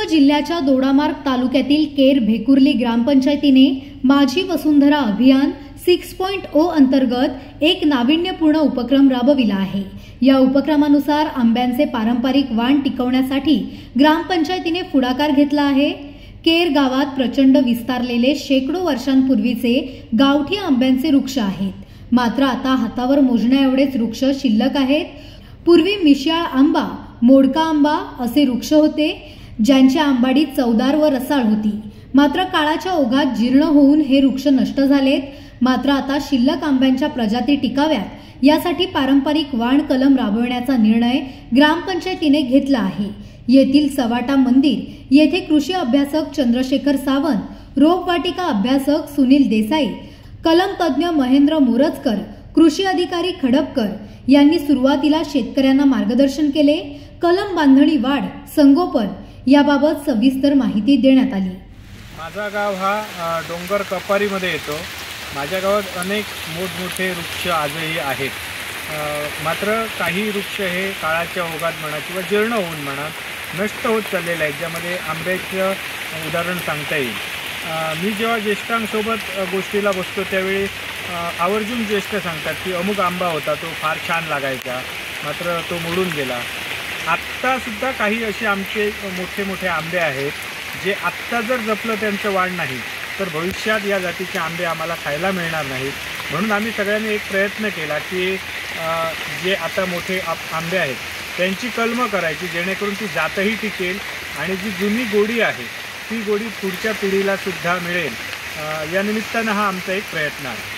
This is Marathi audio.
जिल्ह्याच्या दोडामार्ग तालुक्यातील केर भेकुर्ली ग्रामपंचायतीने माझी वसुंधरा अभियान 6.0 अंतर्गत एक नाविन्यपूर्ण उपक्रम राबविला आहे। या उपक्रमानुसार आंब्यांचे पारंपरिक वाण टिकवण्यासाठी ग्रामपंचायतीने पुढाकार घेतला आहे। केर गावात प्रचंड विस्तारलेले शेकडो वर्षांपूर्वीचे गावठी आंब्यांचे वृक्ष आहेत, मात्र आता हातावर मोजण्या एवढेच वृक्ष शिल्लक आहेत। पूर्वी मिश्याळ आंबा, मोडका आंबा असे वृक्ष होते, ज्यांची आंबाडी चवदार व रसाळ होती। मात्र काळाच्या ओघात जीर्ण होऊन हे वृक्ष नष्ट झालेत। मात्र आता शिल्लक आंब्यांच्या प्रजाती टिकाव्यात यासाठी पारंपरिक वाण कलम राबवण्याचा निर्णय ग्रामपंचायतीने घेतला आहे। येथील सवाटा मंदिर येथे कृषी अभ्यासक चंद्रशेखर सावंत, रोपवाटिका अभ्यासक सुनील देसाई, कलम तज्ञ महेंद्र मोरजकर, कृषी अधिकारी खडपकर यांनी सुरुवातीला शेतकऱ्यांना मार्गदर्शन केले। कलम बांधणी वाढ संगोपन याबाबत सविस्तर माहिती देण्यात आली। माझा गाव हा डोंगर कपारीमध्ये येतो। माझ्या गावात अनेक मोठमोठे वृक्ष आजही आहेत, मात्र काही वृक्ष हे काळाच्या ओघात म्हणा किंवा जीर्ण होऊन म्हणा नष्ट होत चाललेले आहेत, ज्यामध्ये आंब्याचं उदाहरण सांगता येईल। मी जेव्हा ज्येष्ठांसोबत गोष्टीला बसतो त्यावेळी आवर्जून ज्येष्ठ सांगतात की अमुक आंबा होता, तो फार छान लागायचा, मात्र तो मोडून गेला। आत्तासुद्धा काही असे आमचे मोठे मोठे आंबे आहेत जे आत्ता जर जपलं त्यांचं वाढ नाही तर भविष्यात या जातीचे आंबे आम्हाला खायला मिळणार नाहीत। म्हणून आम्ही सगळ्यांनी एक प्रयत्न केला की जे आता मोठे आंबे आहेत त्यांची कलमं करायची, जेणेकरून ती जातही टिकेल आणि जी जुनी गोडी आहे ती गोडी पुढच्या पिढीला सुद्धा मिळेल। या निमित्तानं हा आमचा एक प्रयत्न आहे।